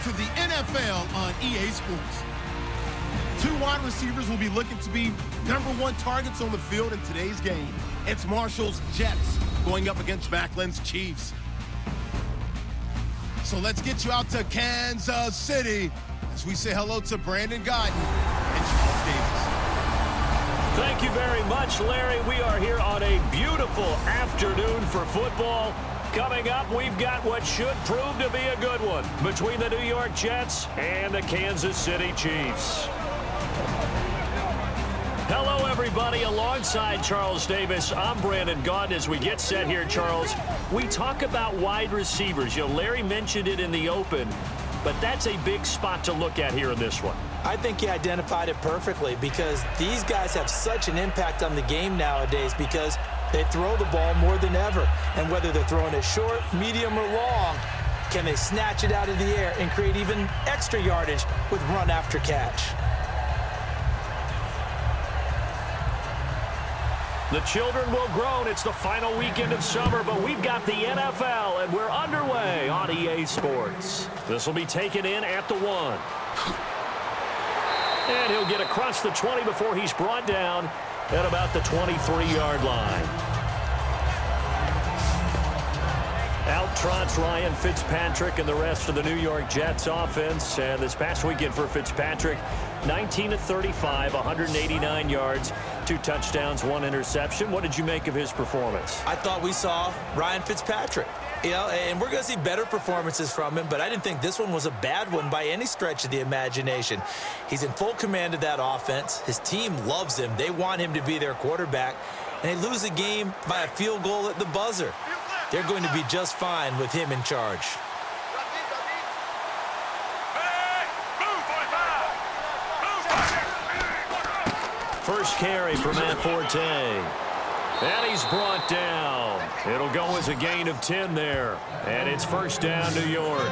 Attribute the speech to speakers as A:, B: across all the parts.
A: to the NFL on EA Sports. Two wide receivers will be looking to be #1 targets on the field in today's game. It's Marshall's Jets going up against Macklin's Chiefs. So let's get you out to Kansas City as we say hello to Brandon Gaudin and Charles Davis.
B: Thank you very much, Larry. We are here on a beautiful afternoon for football. Coming up, we've got what should prove to be a good one between the New York Jets and the Kansas City Chiefs. Hello, everybody. Alongside Charles Davis, I'm Brandon Gaudin. As we get set here, Charles, we talk about wide receivers. You know, Larry mentioned it in the open, but that's a big spot to look at here in this one.
C: I think he identified it perfectly because these guys have such an impact on the game nowadays because they throw the ball more than ever. And whether they're throwing it short, medium, or long, can they snatch it out of the air and create even extra yardage with run after catch?
B: The children will groan. It's the final weekend of summer, but we've got the NFL, and we're underway on EA Sports. This will be taken in at the 1. And he'll get across the 20 before he's brought down at about the 23-yard line. Out trots Ryan Fitzpatrick and the rest of the New York Jets offense. And this past weekend for Fitzpatrick, 19 of 35, 189 yards, 2 touchdowns, 1 interception. What did you make of his performance?
C: I thought we saw Ryan Fitzpatrick. You know, and we're going to see better performances from him, but I didn't think this one was a bad one by any stretch of the imagination. He's in full command of that offense. His team loves him. They want him to be their quarterback, and they lose the game by a field goal at the buzzer. They're going to be just fine with him in charge.
B: First carry for Matt Forte. And he's brought down. It'll go as a gain of 10 there. And it's first down, New York.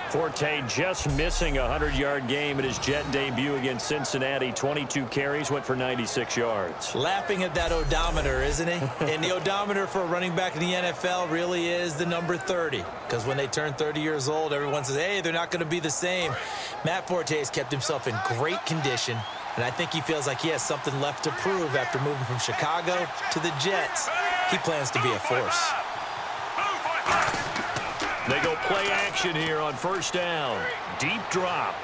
B: Forte just missing a 100-yard game in his Jet debut against Cincinnati. 22 carries, went for 96 yards.
C: Laughing at that odometer, isn't he? And the odometer for a running back in the NFL really is the number 30. Because when they turn 30 years old, everyone says, hey, they're not going to be the same. Matt Forte has kept himself in great condition. And I think he feels like he has something left to prove after moving from Chicago to the Jets. He plans to be a force.
B: They go play action here on first down. Deep drop.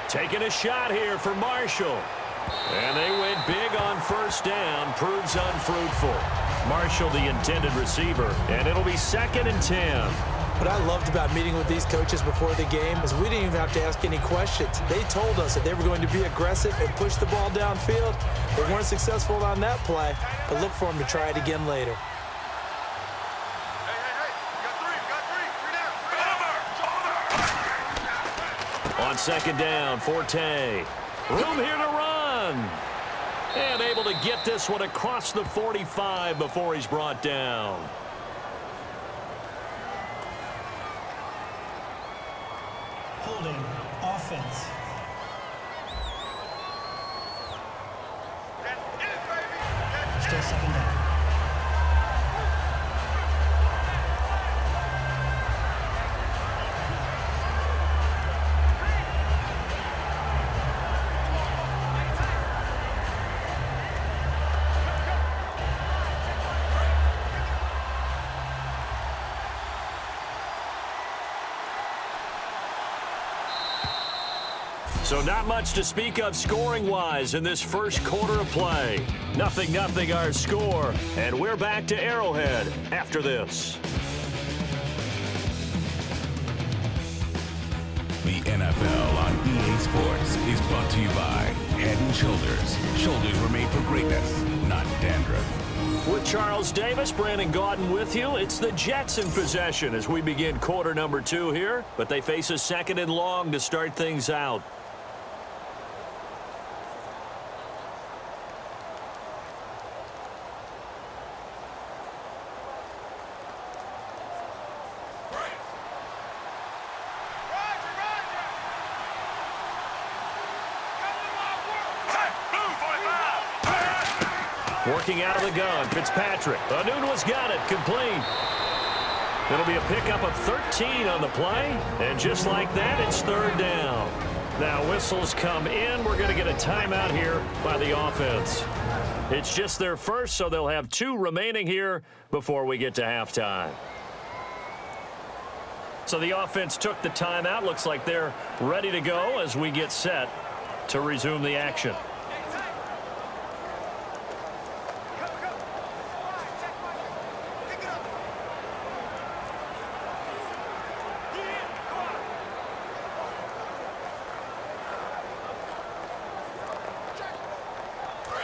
B: Taking a shot here for Marshall. And they went big on first down. Proves unfruitful. Marshall, the intended receiver. And it'll be 2nd and 10.
C: What I loved about meeting with these coaches before the game is we didn't even have to ask any questions. They told us that they were going to be aggressive and push the ball downfield. They weren't successful on that play, but look for them to try it again later.
B: On 2nd down, Forte. Room here to run. And able to get this one across the 45 before he's brought down.
D: Holding offense. Still 2nd down.
B: So not much to speak of scoring-wise in this first quarter of play. 0-0 our score, and we're back to Arrowhead after this.
E: The NFL on EA Sports is brought to you by Head & Shoulders. Shoulders were made for greatness, not dandruff.
B: With Charles Davis, Brandon Gaudin with you. It's the Jets in possession as we begin quarter number 2 here, but they face a 2nd and long to start things out. Working out of the gun, Fitzpatrick. Anunwa's got it, complete. It'll be a pickup of 13 on the play. And just like that, it's third down. Now whistles come in. We're going to get a timeout here by the offense. It's just their first, so they'll have 2 remaining here before we get to halftime. So the offense took the timeout. Looks like they're ready to go as we get set to resume the action.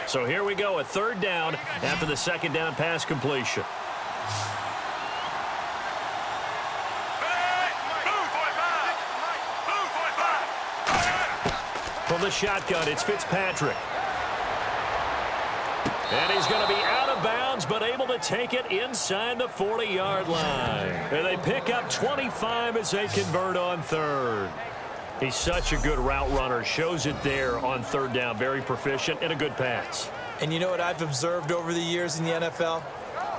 B: So here we go, a third down after the second down pass completion. From the shotgun, it's Fitzpatrick. And he's going to be out of bounds, but able to take it inside the 40-yard line. And they pick up 25 as they convert on third. He's such a good route runner. Shows it there on third down. Very proficient and a good pass.
C: And you know what I've observed over the years in the NFL?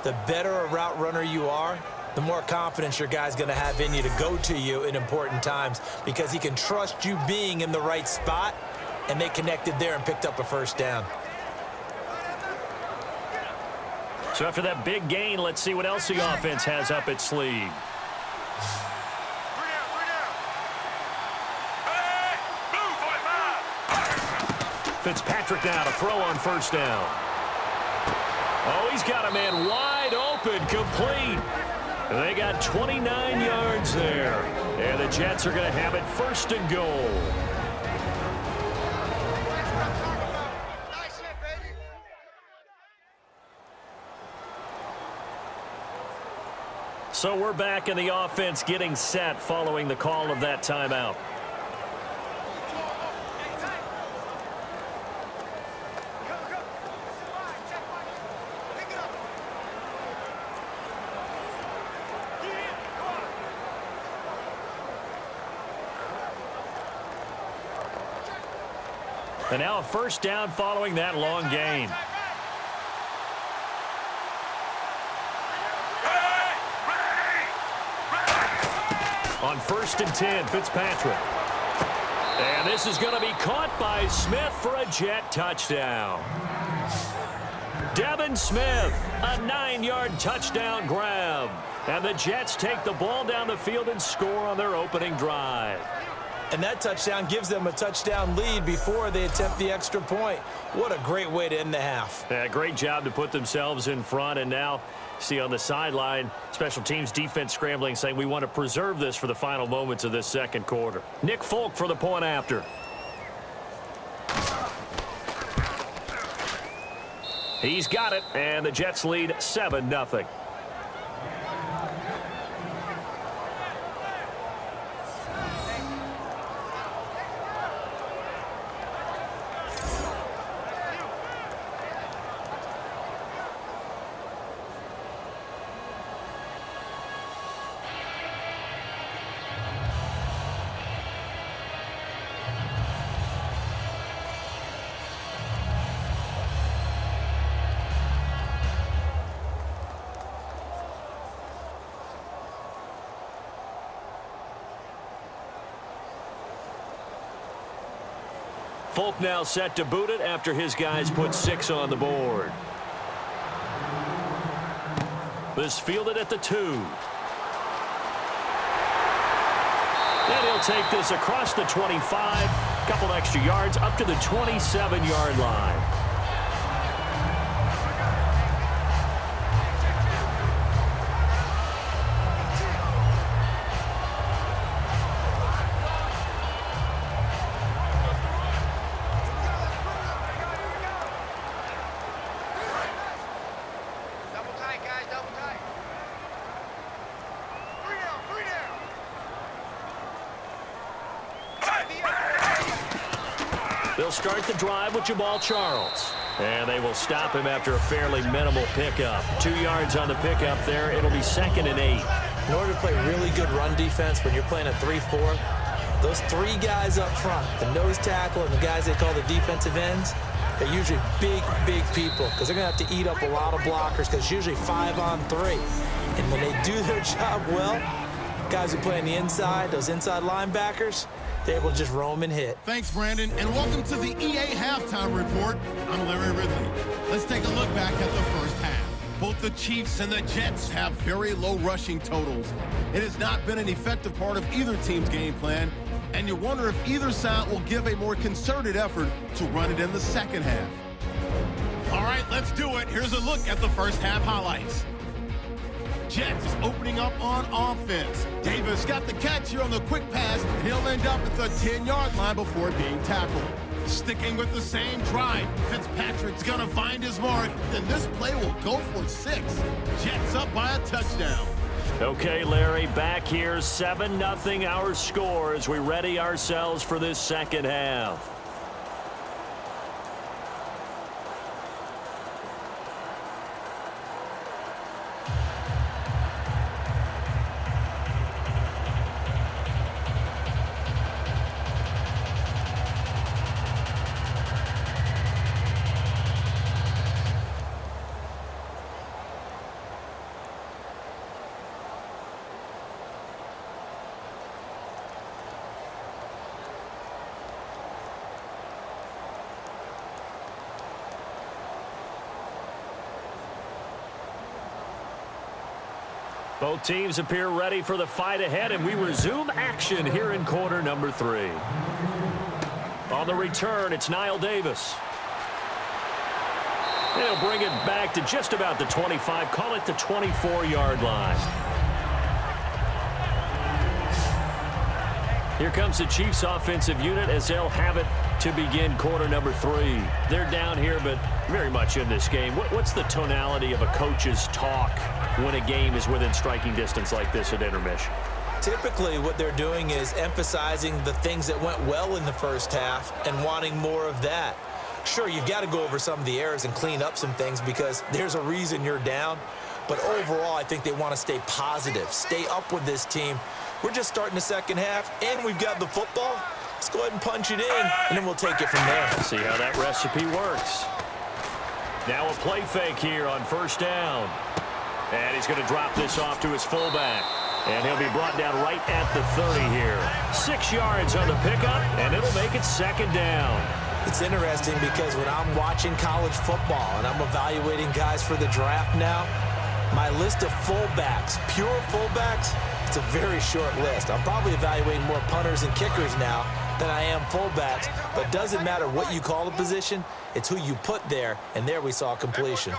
C: The better a route runner you are, the more confidence your guy's going to have in you to go to you in important times because he can trust you being in the right spot, and they connected there and picked up a first down.
B: So after that big gain, let's see what else the offense has up its sleeve. Fitzpatrick now to throw on first down. Oh, he's got a man wide open, complete. They got 29 yards there. And the Jets are going to have it first and goal. So we're back in the offense getting set following the call of that timeout. And now a first down following that long gain. On 1st and 10, Fitzpatrick. And this is going to be caught by Smith for a Jet touchdown. Devin Smith, a 9-yard touchdown grab. And the Jets take the ball down the field and score on their opening drive.
C: And that touchdown gives them a touchdown lead before they attempt the extra point. What a great way to end the half.
B: Yeah, great job to put themselves in front. And now, see on the sideline, special teams defense scrambling, saying we want to preserve this for the final moments of this second quarter. Nick Folk for the point after. He's got it, and the Jets lead 7-0. Folk now set to boot it after his guys put 6 on the board. This fielded at the 2. And he'll take this across the 25, couple extra yards up to the 27-yard line. They'll start the drive with Jamal Charles. And they will stop him after a fairly minimal pickup. 2 yards on the pickup there. It'll be 2nd and 8.
C: In order to play really good run defense when you're playing a 3-4, those 3 guys up front, the nose tackle and the guys they call the defensive ends, they're usually big, big people because they're going to have to eat up a lot of blockers because it's usually 5 on 3. And when they do their job well, guys who play on the inside, those inside linebackers, they're able to just roam and hit.
A: Thanks, Brandon, and welcome to the EA Halftime Report. I'm Larry Ridley. Let's take a look back at the first half. Both the Chiefs and the Jets have very low rushing totals. It has not been an effective part of either team's game plan, and you wonder if either side will give a more concerted effort to run it in the second half. All right, let's do it. Here's a look at the first half highlights. Jets opening up on offense. Davis got the catch here on the quick pass, and he'll end up at the 10-yard line before being tackled. Sticking with the same drive, Fitzpatrick's gonna find his mark, and this play will go for 6. Jets up by a touchdown.
B: Okay, Larry, back here, 7-0 our score as we ready ourselves for this second half. Both teams appear ready for the fight ahead, and we resume action here in quarter number 3. On the return, it's Niall Davis. He'll bring it back to just about the 25, call it the 24-yard line. Here comes the Chiefs offensive unit as they'll have it to begin quarter number 3. They're down here, but very much in this game. What's the tonality of a coach's talk when a game is within striking distance like this at intermission?
C: Typically, what they're doing is emphasizing the things that went well in the first half and wanting more of that. Sure, you've got to go over some of the errors and clean up some things because there's a reason you're down. But overall, I think they want to stay positive, stay up with this team. We're just starting the second half, and we've got the football. Let's go ahead and punch it in, and then we'll take it from there.
B: See how that recipe works. Now a play fake here on first down. And he's going to drop this off to his fullback. And he'll be brought down right at the 30 here. 6 yards on the pickup, and it'll make it second down.
C: It's interesting because when I'm watching college football and I'm evaluating guys for the draft now, my list of fullbacks, pure fullbacks, it's a very short list. I'm probably evaluating more punters and kickers now than I am fullbacks, but it doesn't matter what you call the position, it's who you put there, and there we saw completion.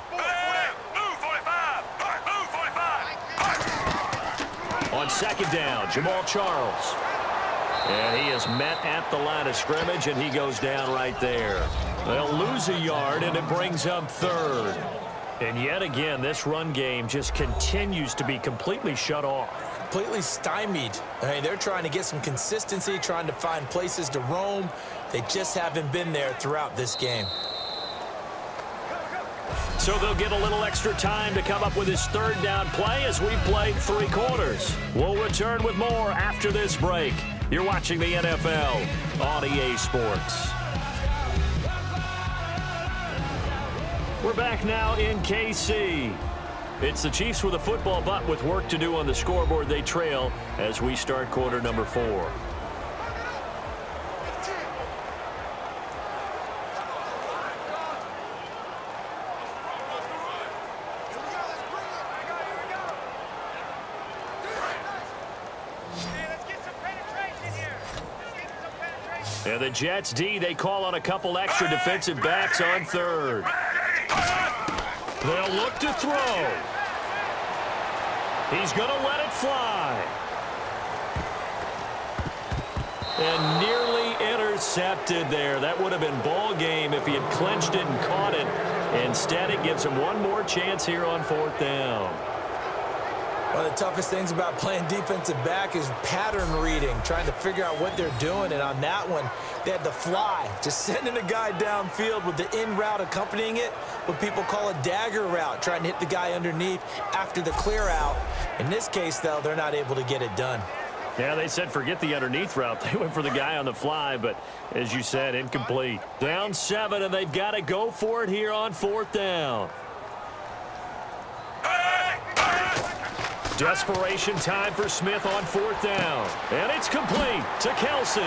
B: On second down, Jamal Charles. And he is met at the line of scrimmage, and he goes down right there. They'll lose a yard, and it brings up third. And yet again, this run game just continues to be completely shut off.
C: Completely stymied. I mean, they're trying to get some consistency, trying to find places to roam. They just haven't been there throughout this game.
B: So they'll get a little extra time to come up with his third down play as we played 3 quarters. We'll return with more after this break. You're watching the NFL on EA Sports. We're back now in KC. It's the Chiefs with a football, but with work to do on the scoreboard, they trail as we start quarter number 4. And the Jets D, they call on a couple extra defensive backs on third. They'll look to throw. He's going to let it fly. And nearly intercepted there. That would have been ball game if he had clinched it and caught it. Instead, it gives him one more chance here on 4th down.
C: One of the toughest things about playing defensive back is pattern reading, trying to figure out what they're doing. And on that one, they had the fly, just sending a guy downfield with the in route accompanying it, what people call a dagger route, trying to hit the guy underneath after the clear out. In this case, though, they're not able to get it done.
B: Yeah, they said forget the underneath route. They went for the guy on the fly, but as you said, incomplete. Down 7, and they've got to go for it here on 4th down. Desperation time for Smith on 4th down. And it's complete to Kelsey.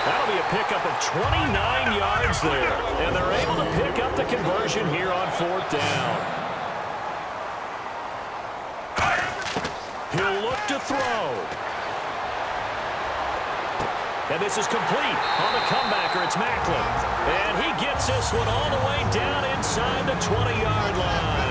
B: That'll be a pickup of 29 yards there. And they're able to pick up the conversion here on 4th down. He'll look to throw. And this is complete on the comebacker. It's Macklin. And he gets this one all the way down inside the 20-yard line.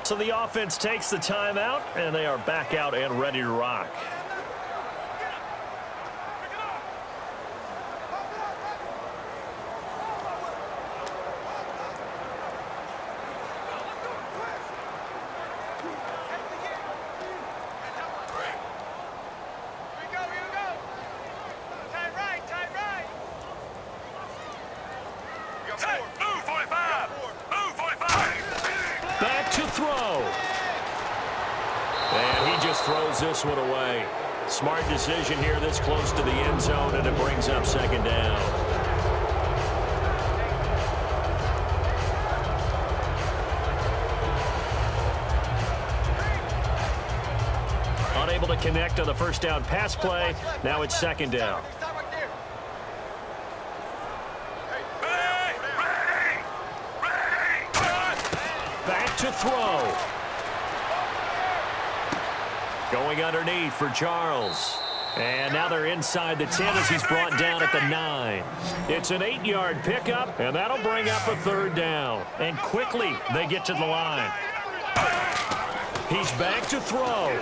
B: So the offense takes the timeout, and they are back out and ready to rock. Throws this one away. Smart decision here this close to the end zone, and it brings up 2nd down. Unable to connect on the 1st down pass play. Now it's 2nd down. Back to throw. Going underneath for Charles. And now they're inside the 10 as he's brought down at the 9. It's an 8-yard pickup, and that'll bring up a 3rd down. And quickly they get to the line. He's back to throw.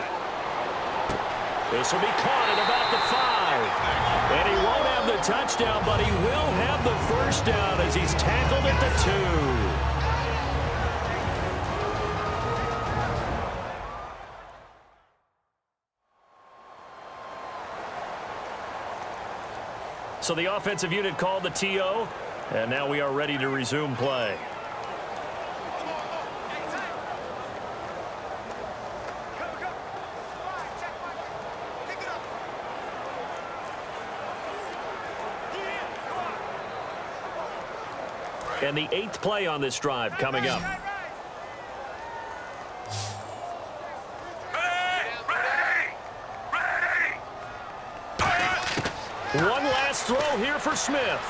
B: This will be caught at about the 5. And he won't have the touchdown, but he will have the 1st down as he's tackled at the 2. So the offensive unit called the TO, and now we are ready to resume play. And the 8th play on this drive coming up. One last throw here for Smith.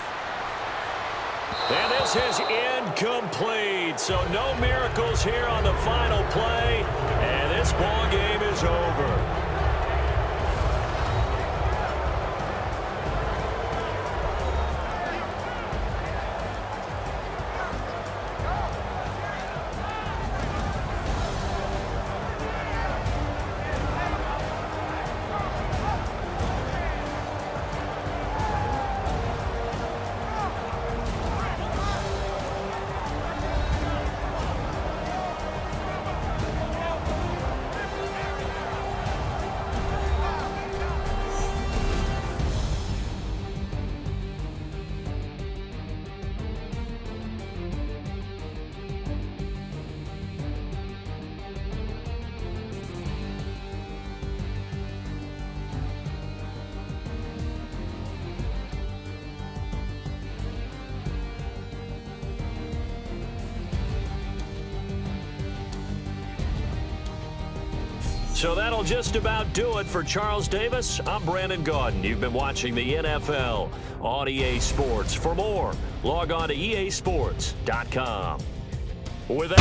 B: And this is incomplete. So no miracles here on the final play. And this ball game is over. So that'll just about do it for Charles Davis. I'm Brandon Gaudin. You've been watching the NFL on EA Sports. For more, log on to easports.com. With that...